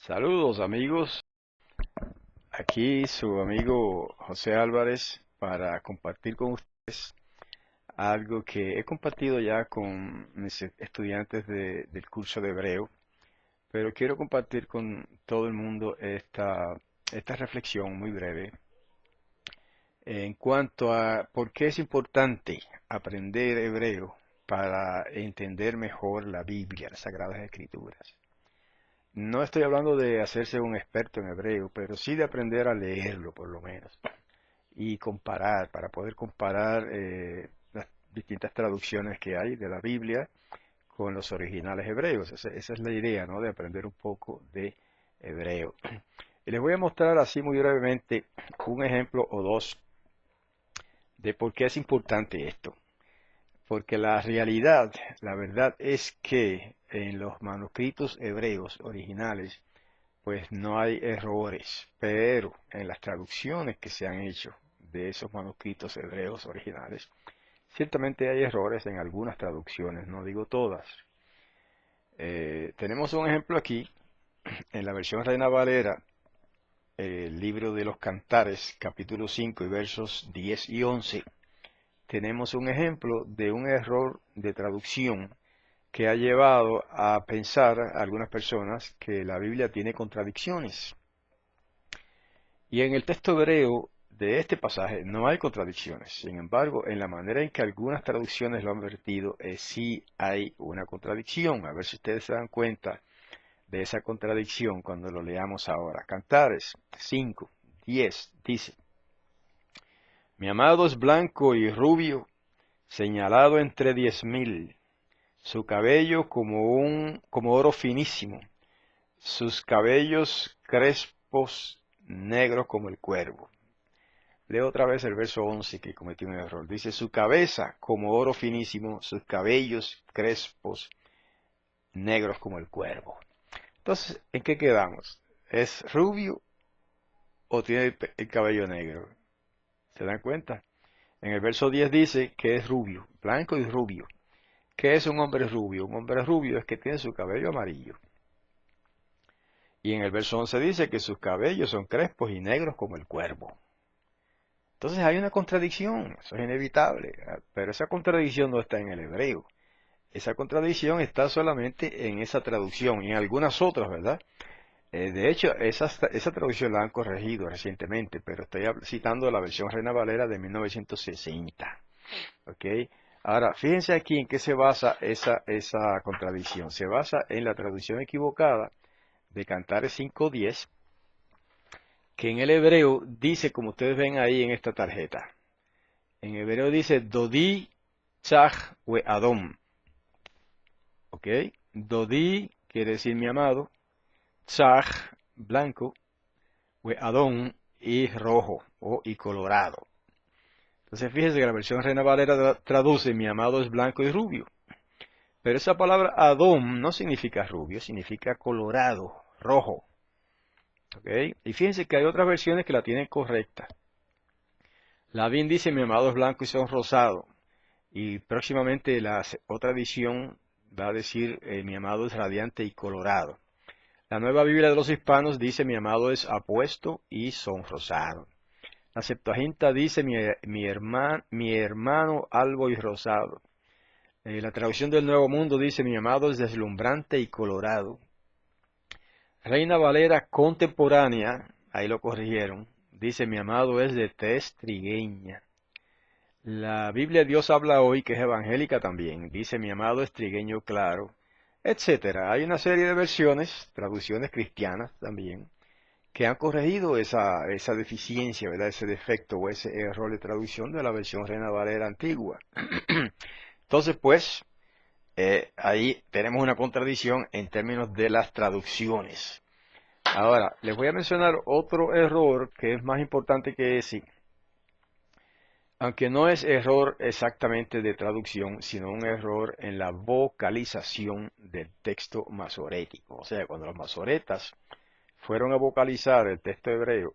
Saludos amigos, aquí su amigo José Álvarez para compartir con ustedes algo que he compartido ya con mis estudiantes del curso de hebreo, pero quiero compartir con todo el mundo esta reflexión muy breve en cuanto a por qué es importante aprender hebreo para entender mejor la Biblia, las Sagradas Escrituras. No estoy hablando de hacerse un experto en hebreo, pero sí de aprender a leerlo por lo menos y comparar, para poder comparar las distintas traducciones que hay de la Biblia con los originales hebreos. Esa es la idea, ¿no? De aprender un poco de hebreo. Y les voy a mostrar así muy brevemente un ejemplo o dos de por qué es importante esto. Porque la realidad, la verdad es que en los manuscritos hebreos originales, pues no hay errores, pero en las traducciones que se han hecho de esos manuscritos hebreos originales, ciertamente hay errores en algunas traducciones, no digo todas. Tenemos un ejemplo aquí, en la versión Reina Valera, el libro de los Cantares, capítulo 5 y versos 10 y 11, tenemos un ejemplo de un error de traducción que ha llevado a pensar a algunas personas que la Biblia tiene contradicciones. Y en el texto hebreo de este pasaje no hay contradicciones. Sin embargo, en la manera en que algunas traducciones lo han vertido, sí hay una contradicción. A ver si ustedes se dan cuenta de esa contradicción cuando lo leamos ahora. Cantares 5, 10 dice: Mi amado es blanco y rubio, señalado entre 10.000, su cabello como oro finísimo, sus cabellos crespos negros como el cuervo. Leo otra vez el verso 11 que cometí un error. Dice, su cabeza como oro finísimo, sus cabellos crespos, negros como el cuervo. Entonces, ¿en qué quedamos? ¿Es rubio o tiene el cabello negro? ¿Se dan cuenta? En el verso 10 dice que es rubio, blanco y rubio. ¿Qué es un hombre rubio? Un hombre rubio es que tiene su cabello amarillo. Y en el verso 11 dice que sus cabellos son crespos y negros como el cuervo. Entonces hay una contradicción, eso es inevitable, pero esa contradicción no está en el hebreo. Esa contradicción está solamente en esa traducción y en algunas otras, ¿verdad? De hecho, esa traducción la han corregido recientemente, pero estoy citando la versión Reina Valera de 1960. ¿Ok? Ahora, fíjense aquí en qué se basa esa contradicción. Se basa en la traducción equivocada de Cantares 5.10, que en el hebreo dice, como ustedes ven ahí en esta tarjeta. En hebreo dice Dodi Chach we Adom. ¿Ok? Dodi quiere decir mi amado. Chach, blanco. We Adom y rojo y colorado. Entonces fíjese que la versión Reina Valera traduce mi amado es blanco y rubio. Pero esa palabra Adom no significa rubio, significa colorado, rojo. ¿Ok? Y fíjense que hay otras versiones que la tienen correcta. La BIN dice mi amado es blanco y son rosado. Y próximamente la otra edición va a decir mi amado es radiante y colorado. La nueva Biblia de los Hispanos dice mi amado es apuesto y sonrosado. La Septuaginta dice mi hermano albo y rosado. La traducción del Nuevo Mundo dice mi amado es deslumbrante y colorado. Reina Valera contemporánea, ahí lo corrigieron, dice mi amado es de tez trigueña. La Biblia Dios habla hoy, que es evangélica también, dice mi amado es trigueño claro, etcétera. Hay una serie de versiones, traducciones cristianas también, que han corregido esa deficiencia, ¿verdad? Ese defecto o ese error de traducción de la versión Reina Valera antigua. Entonces, pues, ahí tenemos una contradicción en términos de las traducciones. Ahora, les voy a mencionar otro error que es más importante que ese, aunque no es error exactamente de traducción, sino un error en la vocalización del texto masorético. O sea, cuando los masoretas fueron a vocalizar el texto hebreo,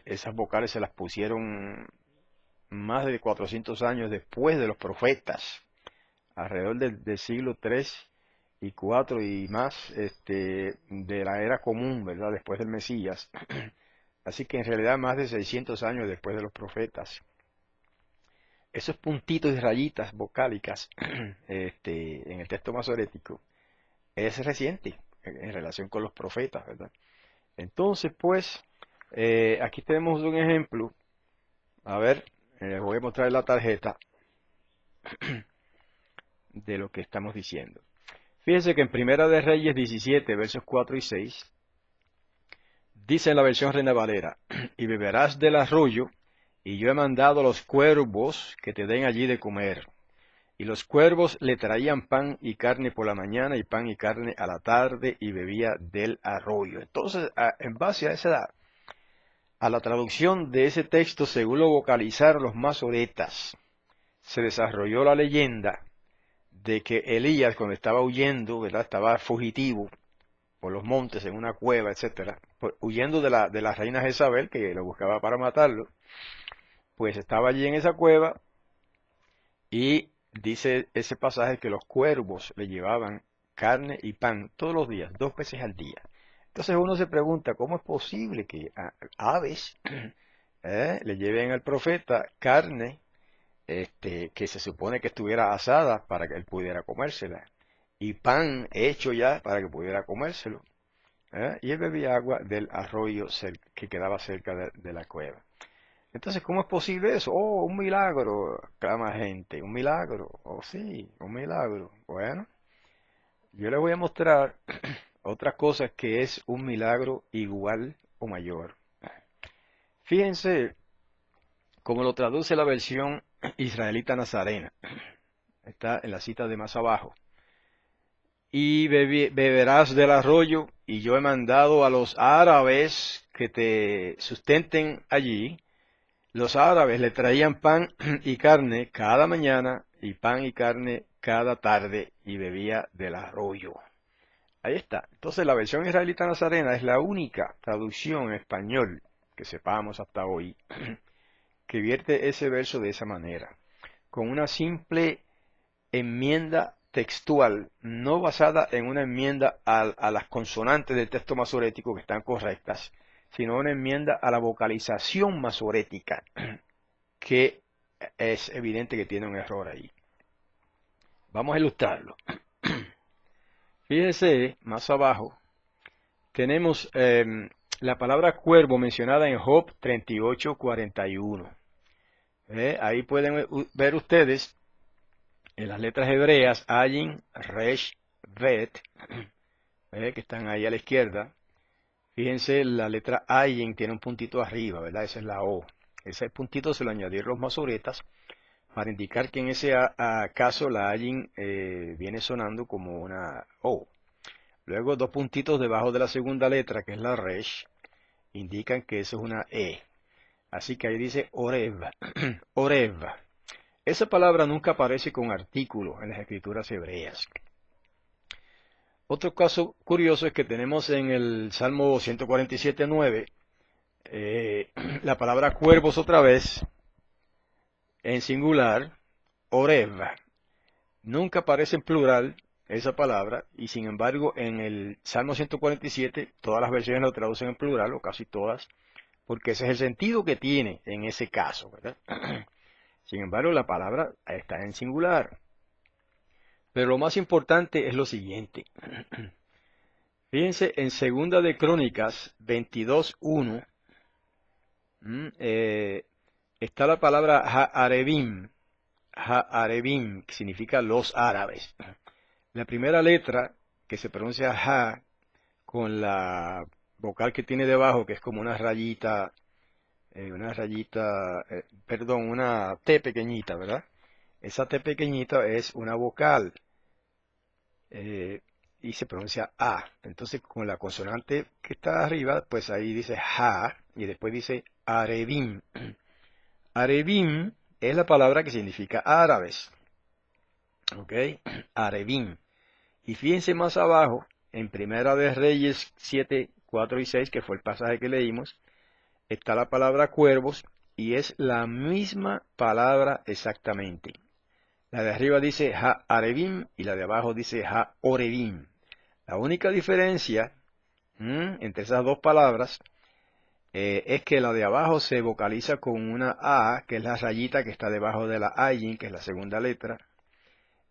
esas vocales se las pusieron más de 400 años después de los profetas, alrededor del siglo 3 4 y más de la era común, ¿verdad? Después del Mesías. Así que en realidad más de 600 años después de los profetas. Esos puntitos y rayitas vocálicas en el texto masorético es reciente en relación con los profetas, ¿verdad? Entonces, pues, aquí tenemos un ejemplo. A ver, les voy a mostrar la tarjeta de lo que estamos diciendo. Fíjense que en Primera de Reyes 17, versos 4 y 6, dice en la versión Reina Valera, y beberás del arroyo, y yo he mandado a los cuervos que te den allí de comer. Y los cuervos le traían pan y carne por la mañana y pan y carne a la tarde y bebía del arroyo. Entonces, en base a la traducción de ese texto, según lo vocalizaron los masoretas, se desarrolló la leyenda de que Elías, cuando estaba huyendo, ¿verdad? Estaba fugitivo por los montes, en una cueva, etcétera, huyendo de la reina Jezabel, que lo buscaba para matarlo, pues estaba allí en esa cueva y dice ese pasaje que los cuervos le llevaban carne y pan todos los días, 2 veces al día. Entonces uno se pregunta, ¿cómo es posible que aves le lleven al profeta carne que se supone que estuviera asada para que él pudiera comérsela, y pan hecho ya para que pudiera comérselo? Y él bebía agua del arroyo que quedaba cerca de la cueva. Entonces, ¿cómo es posible eso? Oh, un milagro, clama gente, un milagro. Oh, sí, un milagro. Bueno, yo les voy a mostrar otra cosa que es un milagro igual o mayor. Fíjense cómo lo traduce la versión israelita nazarena. Está en la cita de más abajo. Y beberás del arroyo, y yo he mandado a los árabes que te sustenten allí. Los árabes le traían pan y carne cada mañana y pan y carne cada tarde y bebía del arroyo. Ahí está. Entonces la versión israelita nazarena es la única traducción en español que sepamos hasta hoy que vierte ese verso de esa manera, con una simple enmienda textual, no basada en una enmienda a las consonantes del texto masorético que están correctas, sino una enmienda a la vocalización masorética, que es evidente que tiene un error ahí. Vamos a ilustrarlo. Fíjense, más abajo, tenemos la palabra cuervo mencionada en Job 38:41. Ahí pueden ver ustedes en las letras hebreas, Ayin, Resh, Bet, que están ahí a la izquierda. Fíjense, la letra Ayin tiene un puntito arriba, ¿verdad? Esa es la O. Ese puntito se lo añadieron los masoretas para indicar que en ese caso la Ayin viene sonando como una O. Luego 2 puntitos debajo de la segunda letra, que es la Resh, indican que eso es una E. Así que ahí dice Orev. Orev. Esa palabra nunca aparece con artículo en las escrituras hebreas. Otro caso curioso es que tenemos en el Salmo 147:9 la palabra cuervos otra vez, en singular, Orev. Nunca aparece en plural esa palabra, y sin embargo en el Salmo 147 todas las versiones lo traducen en plural, o casi todas, porque ese es el sentido que tiene en ese caso, ¿verdad? Sin embargo, la palabra está en singular. Pero lo más importante es lo siguiente. Fíjense, en Segunda de Crónicas 22:1 está la palabra Ha'arebim, que significa los árabes. La primera letra, que se pronuncia Ha, con la vocal que tiene debajo, que es como una rayita, una T pequeñita, ¿verdad? Esa T pequeñita es una vocal y se pronuncia A. Entonces, con la consonante que está arriba, pues ahí dice Ha y después dice Arebim. Arebim es la palabra que significa árabes. ¿Ok? Arebim. Y fíjense más abajo, en Primera de Reyes 7, 4 y 6, que fue el pasaje que leímos, está la palabra cuervos y es la misma palabra exactamente. La de arriba dice Ha-Arebim y la de abajo dice Ha-Orebim. La única diferencia entre esas dos palabras es que la de abajo se vocaliza con una A, que es la rayita que está debajo de la Ayin, que es la segunda letra,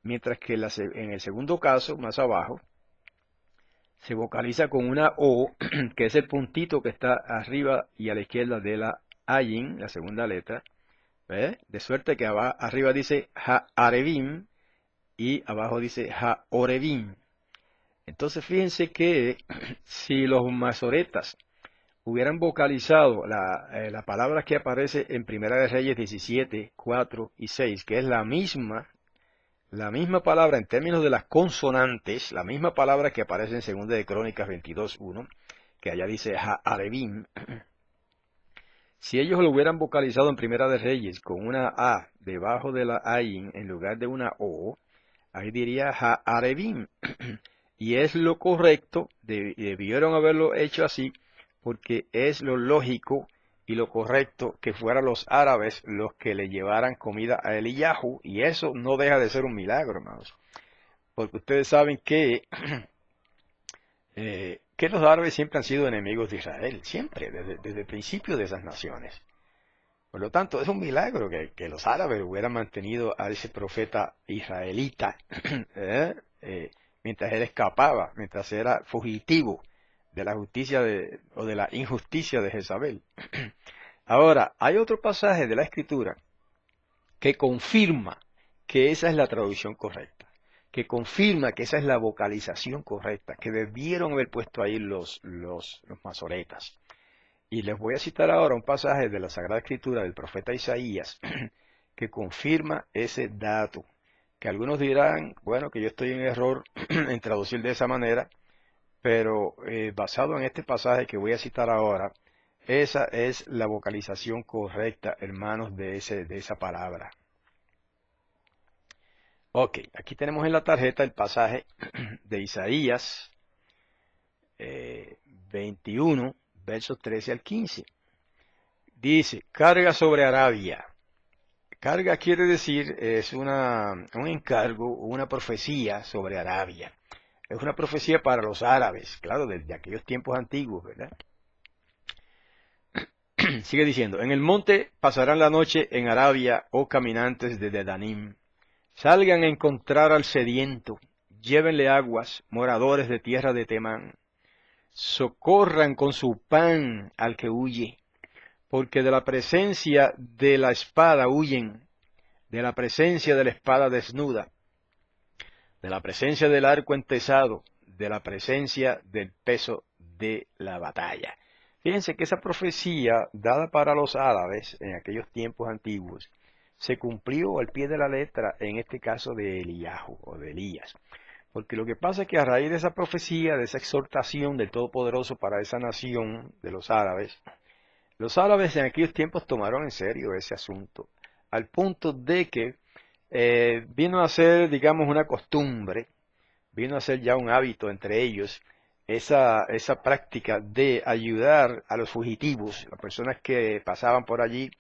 mientras que en el segundo caso, más abajo, se vocaliza con una O, que es el puntito que está arriba y a la izquierda de la Ayin, la segunda letra. ¿Ves? De suerte que arriba dice Ha-Arebim y abajo dice Ha-Orebim. Entonces fíjense que si los masoretas hubieran vocalizado la palabra que aparece en Primera de Reyes 17, 4 y 6, que es la misma palabra en términos de las consonantes, la misma palabra que aparece en Segunda de Crónicas 22, 1, que allá dice Ha-Arebim. Si ellos lo hubieran vocalizado en Primera de Reyes con una A debajo de la Ayin en lugar de una O, ahí diría Ha-Arebim. Y es lo correcto, debieron haberlo hecho así, porque es lo lógico y lo correcto que fueran los árabes los que le llevaran comida a Eliyahu, y eso no deja de ser un milagro, hermanos. Porque ustedes saben que los árabes siempre han sido enemigos de Israel, siempre, desde el principio de esas naciones. Por lo tanto, es un milagro que los árabes hubieran mantenido a ese profeta israelita mientras él escapaba, mientras era fugitivo de la justicia o de la injusticia de Jezabel. Ahora, hay otro pasaje de la Escritura que confirma que esa es la traducción correcta, que confirma que esa es la vocalización correcta, que debieron haber puesto ahí los masoretas. Y les voy a citar ahora un pasaje de la Sagrada Escritura del profeta Isaías que confirma ese dato, que algunos dirán, bueno, que yo estoy en error en traducir de esa manera, pero basado en este pasaje que voy a citar ahora, esa es la vocalización correcta, hermanos, de esa palabra. Ok, aquí tenemos en la tarjeta el pasaje de Isaías 21, versos 13 al 15. Dice, carga sobre Arabia. Carga quiere decir, es un encargo, una profecía sobre Arabia. Es una profecía para los árabes, claro, desde aquellos tiempos antiguos, ¿verdad? Sigue diciendo, en el monte pasarán la noche en Arabia, oh caminantes de Dedanim. Salgan a encontrar al sediento, llévenle aguas, moradores de tierra de Temán. Socorran con su pan al que huye, porque de la presencia de la espada huyen, de la presencia de la espada desnuda, de la presencia del arco entesado, de la presencia del peso de la batalla. Fíjense que esa profecía dada para los árabes en aquellos tiempos antiguos se cumplió al pie de la letra en este caso de Eliyahu o de Elías. Porque lo que pasa es que a raíz de esa profecía, de esa exhortación del Todopoderoso para esa nación de los árabes en aquellos tiempos tomaron en serio ese asunto, al punto de que vino a ser, digamos, una costumbre, vino a ser ya un hábito entre ellos, esa práctica de ayudar a los fugitivos, las personas que pasaban por allí,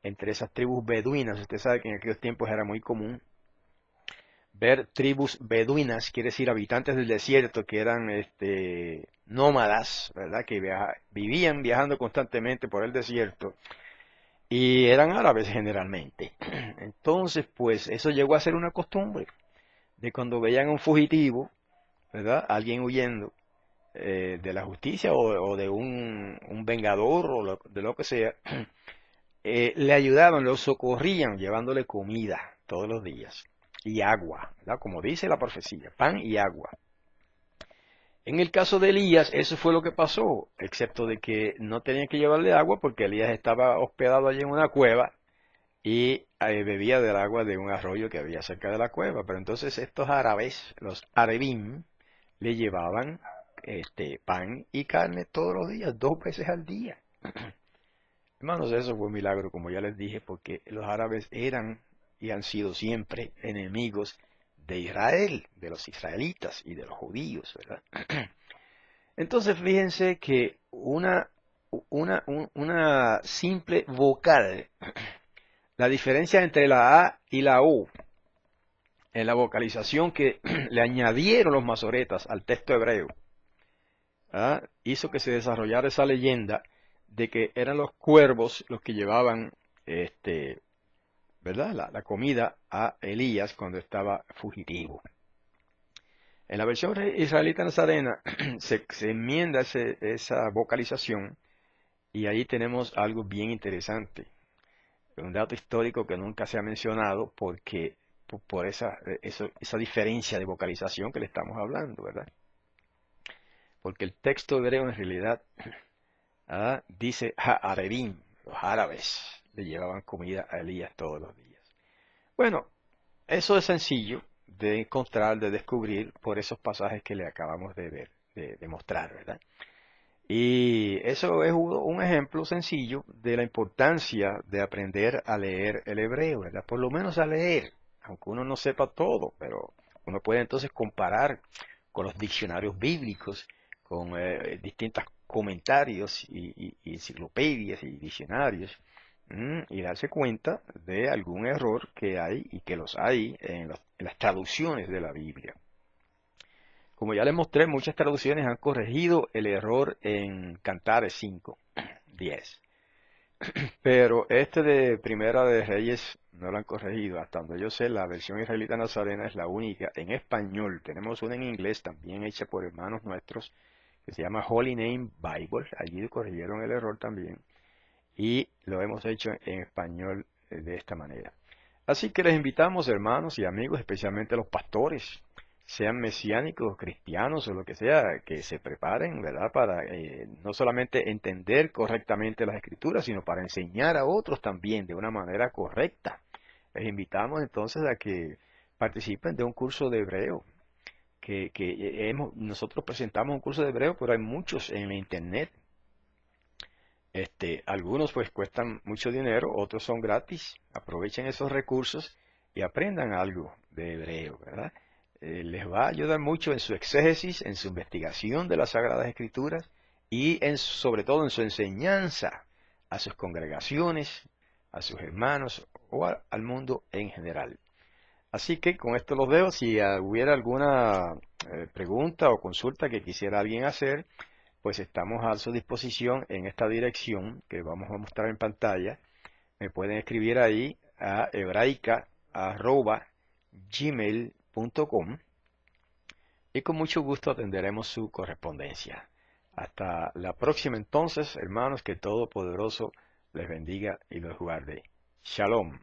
entre esas tribus beduinas. Usted sabe que en aquellos tiempos era muy común ver tribus beduinas, quiere decir habitantes del desierto que eran nómadas, ¿verdad? Que vivían viajando constantemente por el desierto y eran árabes generalmente. Entonces, pues eso llegó a ser una costumbre de cuando veían a un fugitivo, ¿verdad? Alguien huyendo de la justicia o de un vengador o de lo que sea, le ayudaban, lo socorrían llevándole comida todos los días y agua, ¿verdad? Como dice la profecía, pan y agua. En el caso de Elías, eso fue lo que pasó, excepto de que no tenían que llevarle agua porque Elías estaba hospedado allí en una cueva y bebía del agua de un arroyo que había cerca de la cueva. Pero entonces estos árabes, los arebim, le llevaban pan y carne todos los días, 2 veces al día. Hermanos, eso fue un milagro, como ya les dije, porque los árabes eran y han sido siempre enemigos de Israel, de los israelitas y de los judíos, ¿verdad? Entonces fíjense que una simple vocal, la diferencia entre la A y la O, en la vocalización que le añadieron los masoretas al texto hebreo, hizo que se desarrollara esa leyenda de que eran los cuervos los que llevaban ¿verdad? La comida a Elías cuando estaba fugitivo. En la versión israelita nazarena se enmienda esa vocalización y ahí tenemos algo bien interesante, un dato histórico que nunca se ha mencionado porque por esa diferencia de vocalización que le estamos hablando, ¿verdad? Porque el texto hebreo en realidad dice Ha'arerim, los árabes le llevaban comida a Elías todos los días. Bueno, eso es sencillo de encontrar, de descubrir por esos pasajes que le acabamos de ver, de mostrar, ¿verdad? Y eso es un ejemplo sencillo de la importancia de aprender a leer el hebreo, ¿verdad? Por lo menos a leer, aunque uno no sepa todo, pero uno puede entonces comparar con los diccionarios bíblicos, con distintos comentarios y enciclopedias y diccionarios, y darse cuenta de algún error que hay y que los hay en las traducciones de la Biblia. Como ya les mostré, muchas traducciones han corregido el error en Cantares 5:10. Pero este de Primera de Reyes no lo han corregido. Hasta donde yo sé, la versión israelita nazarena es la única en español. Tenemos una en inglés también hecha por hermanos nuestros que se llama Holy Name Bible. Allí corrigieron el error también. Y lo hemos hecho en español de esta manera. Así que les invitamos, hermanos y amigos, especialmente los pastores, sean mesiánicos, cristianos o lo que sea, que se preparen, ¿verdad? Para no solamente entender correctamente las escrituras, sino para enseñar a otros también de una manera correcta. Les invitamos entonces a que participen de un curso de hebreo, nosotros presentamos un curso de hebreo, pero hay muchos en la internet. Algunos pues cuestan mucho dinero, otros son gratis. Aprovechen esos recursos y aprendan algo de hebreo, ¿verdad? Les va a ayudar mucho en su exégesis, en su investigación de las Sagradas Escrituras y sobre todo en su enseñanza a sus congregaciones, a sus hermanos o al mundo en general. Así que con esto los dejo. Si hubiera alguna pregunta o consulta que quisiera alguien hacer, pues estamos a su disposición en esta dirección que vamos a mostrar en pantalla. Me pueden escribir ahí a hebraica@gmail.com y con mucho gusto atenderemos su correspondencia. Hasta la próxima entonces, hermanos, que Todopoderoso les bendiga y los guarde. Shalom.